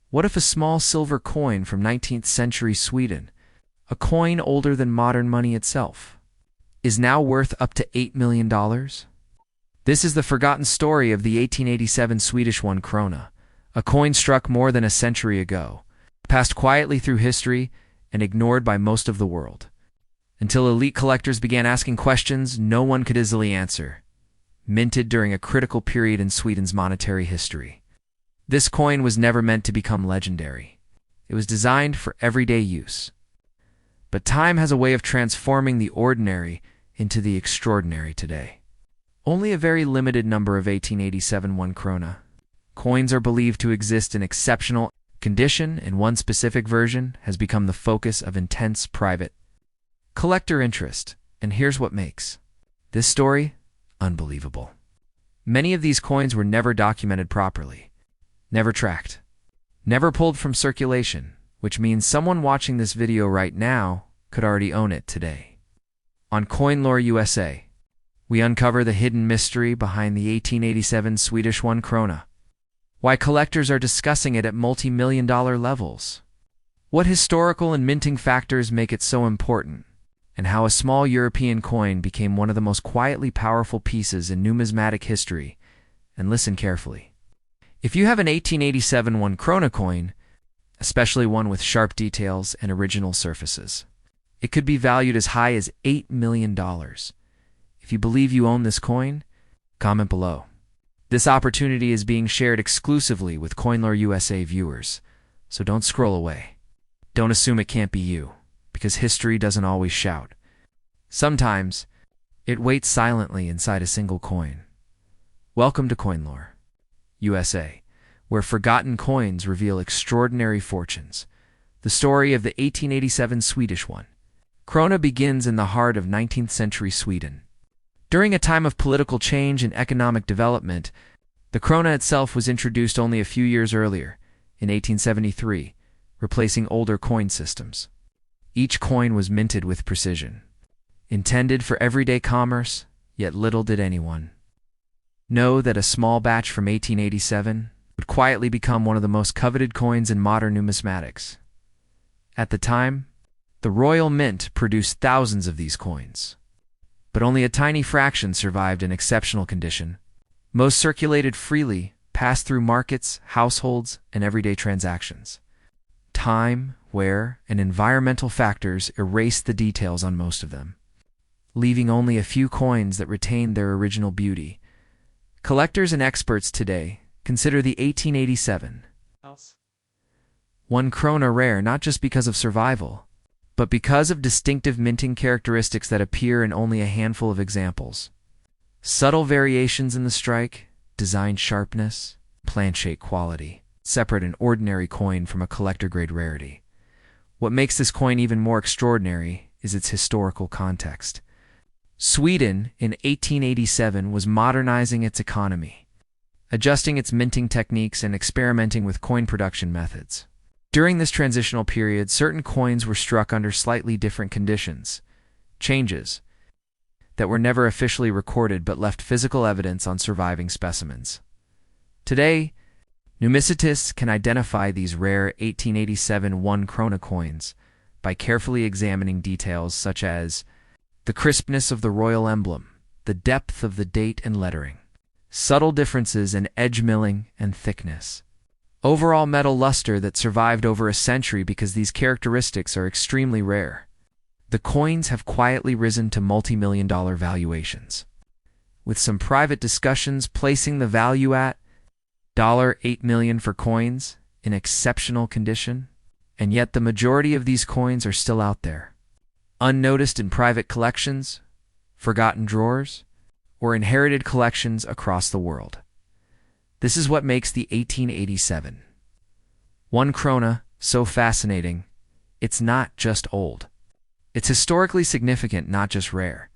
What if a small silver coin from 19th century Sweden, a coin older than modern money itself, is now worth up to $8 million? This is the forgotten story of the 1887 Swedish One Krona, a coin struck more than a century ago, passed quietly through history and ignored by most of the world. Until elite collectors began asking questions no one could easily answer. Minted during a critical period in Sweden's monetary history. This coin was never meant to become legendary. It was designed for everyday use. But time has a way of transforming the ordinary into the extraordinary today. Only a very limited number of 1887 One Krona coins are believed to exist in exceptional condition, and one specific version has become the focus of intense private collector interest. And here's what makes this story unbelievable. Many of these coins were never documented properly, never tracked, never pulled from circulation, which means someone watching this video right now could already own it today. On CoinLore USA, we uncover the hidden mystery behind the 1887 Swedish One Krona, why collectors are discussing it at multi-million-dollar levels, what historical and minting factors make it so important, and how a small European coin became one of the most quietly powerful pieces in numismatic history. And listen carefully. If you have an 1887 One Krona coin, especially one with sharp details and original surfaces, it could be valued as high as $8 million. If you believe you own this coin, comment below. This opportunity is being shared exclusively with CoinLore USA viewers, so don't scroll away. Don't assume it can't be you, because history doesn't always shout. Sometimes, it waits silently inside a single coin. Welcome to CoinLore USA, where forgotten coins reveal extraordinary fortunes. The story of the 1887 Swedish One Krona begins in the heart of 19th century Sweden. During a time of political change and economic development, the krona itself was introduced only a few years earlier, in 1873, replacing older coin systems. Each coin was minted with precision, intended for everyday commerce, yet little did anyone know that a small batch from 1887 would quietly become one of the most coveted coins in modern numismatics. At the time, the Royal Mint produced thousands of these coins, but only a tiny fraction survived in exceptional condition. Most circulated freely, passed through markets, households, and everyday transactions. Time, wear, and environmental factors erased the details on most of them, leaving only a few coins that retained their original beauty. Collectors and experts today consider the 1887 One Krona rare not just because of survival, but because of distinctive minting characteristics that appear in only a handful of examples. Subtle variations in the strike, design sharpness, planchette quality separate an ordinary coin from a collector-grade rarity. What makes this coin even more extraordinary is its historical context. Sweden, in 1887, was modernizing its economy, adjusting its minting techniques and experimenting with coin production methods. During this transitional period, certain coins were struck under slightly different conditions, changes that were never officially recorded but left physical evidence on surviving specimens. Today, numismatists can identify these rare 1887 One Krona coins by carefully examining details such as the crispness of the royal emblem, the depth of the date and lettering, subtle differences in edge milling and thickness, overall metal luster that survived over a century because these characteristics are extremely rare. The coins have quietly risen to multi-million-dollar valuations, with some private discussions placing the value at $8 million for coins in exceptional condition, and yet the majority of these coins are still out there, unnoticed in private collections, forgotten drawers, or inherited collections across the world. This is what makes the 1887 One Krona so fascinating. It's not just old. It's historically significant, not just rare.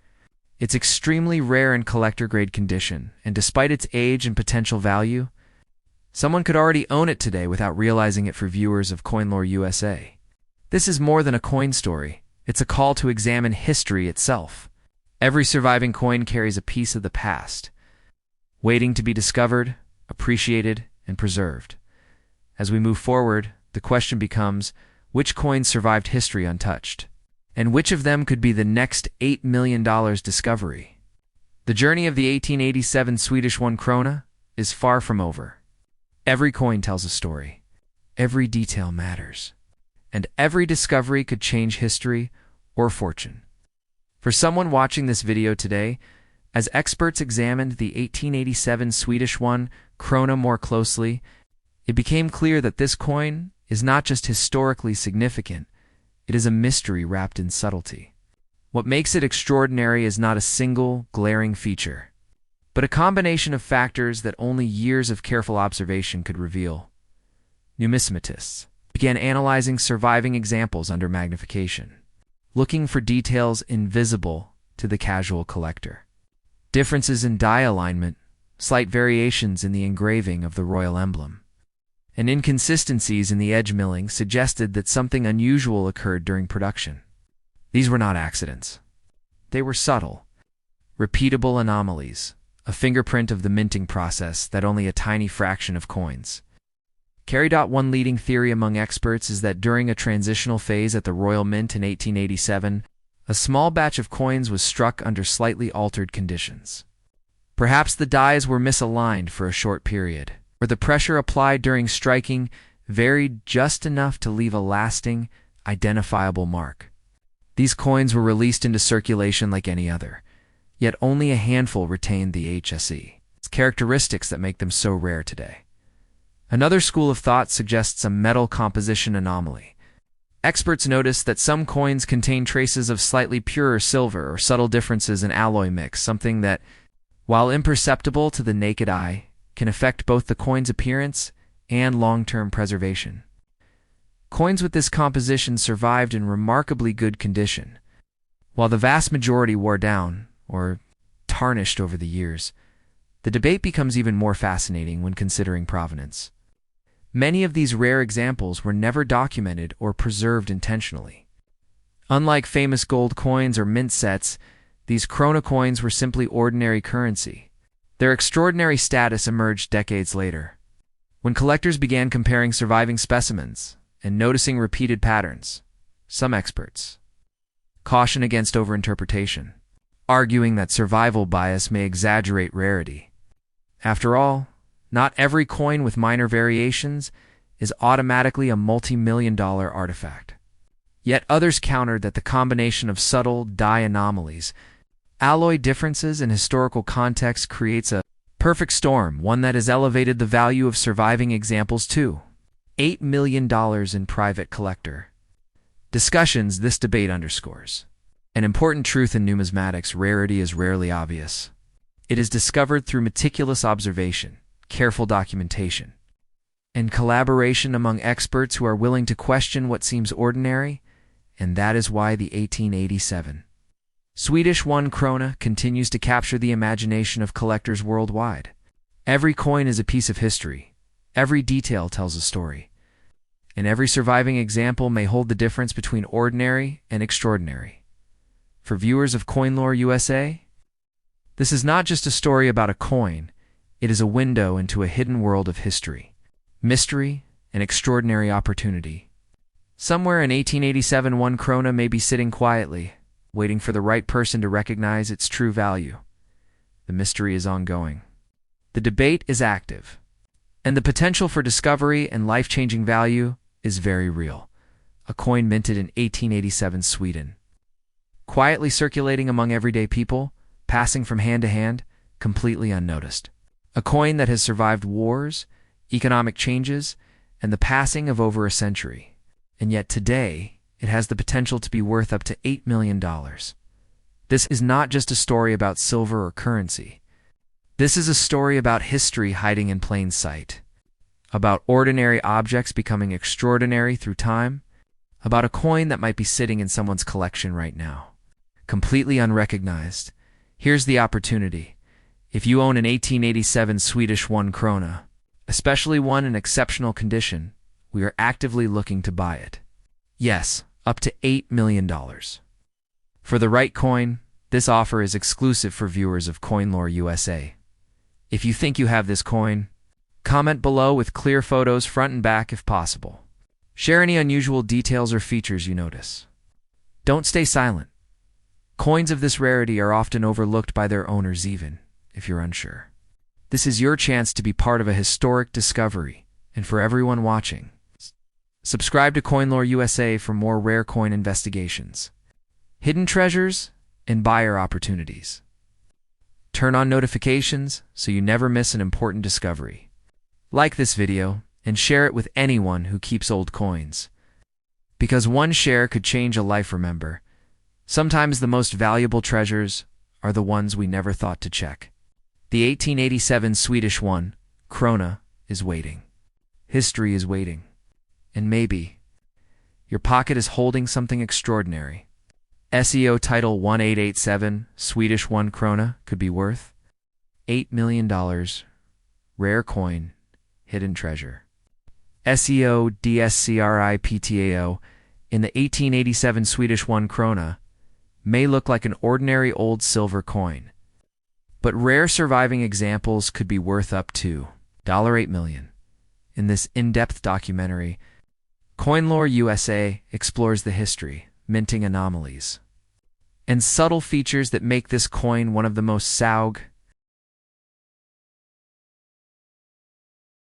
It's extremely rare in collector-grade condition, and despite its age and potential value, someone could already own it today without realizing it. For viewers of CoinLore USA, this is more than a coin story. It's a call to examine history itself. Every surviving coin carries a piece of the past, waiting to be discovered, appreciated, and preserved. As we move forward, the question becomes, which coins survived history untouched? And which of them could be the next $8 million discovery? The journey of the 1887 Swedish One Krona is far from over. Every coin tells a story. Every detail matters. And every discovery could change history or fortune. For someone watching this video today, as experts examined the 1887 Swedish One Krona more closely, it became clear that this coin is not just historically significant, it is a mystery wrapped in subtlety. What makes it extraordinary is not a single, glaring feature, but a combination of factors that only years of careful observation could reveal. Numismatists began analyzing surviving examples under magnification, looking for details invisible to the casual collector. Differences in die alignment, slight variations in the engraving of the royal emblem, and inconsistencies in the edge milling suggested that something unusual occurred during production. These were not accidents. They were subtle, repeatable anomalies, a fingerprint of the minting process that only a tiny fraction of coins. One leading theory among experts is that during a transitional phase at the Royal Mint in 1887, a small batch of coins was struck under slightly altered conditions. Perhaps the dies were misaligned for a short period, or the pressure applied during striking varied just enough to leave a lasting, identifiable mark. These coins were released into circulation like any other, yet only a handful retained the HSE. It's characteristics that make them so rare today. Another school of thought suggests a metal composition anomaly. Experts notice that some coins contain traces of slightly purer silver or subtle differences in alloy mix, something that, while imperceptible to the naked eye, can affect both the coin's appearance and long-term preservation. Coins with this composition survived in remarkably good condition, while the vast majority wore down or tarnished over the years. The debate becomes even more fascinating when considering provenance. Many of these rare examples were never documented or preserved intentionally. Unlike famous gold coins or mint sets, these krona coins were simply ordinary currency. Their extraordinary status emerged decades later, when collectors began comparing surviving specimens and noticing repeated patterns. Some experts caution against overinterpretation, arguing that survival bias may exaggerate rarity. After all, not every coin with minor variations is automatically a multi-million-dollar artifact. Yet others countered that the combination of subtle die anomalies, alloy differences, and historical context creates a perfect storm, one that has elevated the value of surviving examples to $8 million in private collector discussions. This debate underscores an important truth in numismatics: rarity is rarely obvious. It is discovered through meticulous observation, careful documentation, and collaboration among experts who are willing to question what seems ordinary, and that is why the 1887 Swedish One Krona continues to capture the imagination of collectors worldwide. Every coin is a piece of history, every detail tells a story, and every surviving example may hold the difference between ordinary and extraordinary. For viewers of CoinLore USA, this is not just a story about a coin, it is a window into a hidden world of history, mystery, and extraordinary opportunity. Somewhere in 1887, One Krona may be sitting quietly, waiting for the right person to recognize its true value. The mystery is ongoing. The debate is active, and the potential for discovery and life-changing value is very real. A coin minted in 1887 Sweden, quietly circulating among everyday people, passing from hand to hand, completely unnoticed. A coin that has survived wars, economic changes, and the passing of over a century. And yet today, it has the potential to be worth up to $8 million. This is not just a story about silver or currency. This is a story about history hiding in plain sight, about ordinary objects becoming extraordinary through time, about a coin that might be sitting in someone's collection right now, completely unrecognized. Here's the opportunity. If you own an 1887 Swedish One Krona, especially one in exceptional condition, we are actively looking to buy it. Yes, up to $8 million. For the right coin, this offer is exclusive for viewers of CoinLore USA. If you think you have this coin, Comment below with clear photos front and back if possible. Share any unusual details or features you notice. Don't stay silent. Coins of this rarity are often overlooked by their owners even if you're unsure. This is your chance to be part of a historic discovery, and for everyone watching, subscribe to CoinLore USA for more rare coin investigations, hidden treasures, and buyer opportunities. Turn on notifications so you never miss an important discovery. Like this video and share it with anyone who keeps old coins. Because one share could change a life, remember. Sometimes the most valuable treasures are the ones we never thought to check. The 1887 Swedish One Krona is waiting. History is waiting. And maybe your pocket is holding something extraordinary. SEO title 1887 Swedish One Krona could be worth $8 million. Rare coin, hidden treasure. SEO DSCRIPTAO in the 1887 Swedish One Krona may look like an ordinary old silver coin, but rare surviving examples could be worth up to $8 million. In this in-depth documentary, CoinLore USA explores the history, minting anomalies, and subtle features that make this coin one of the most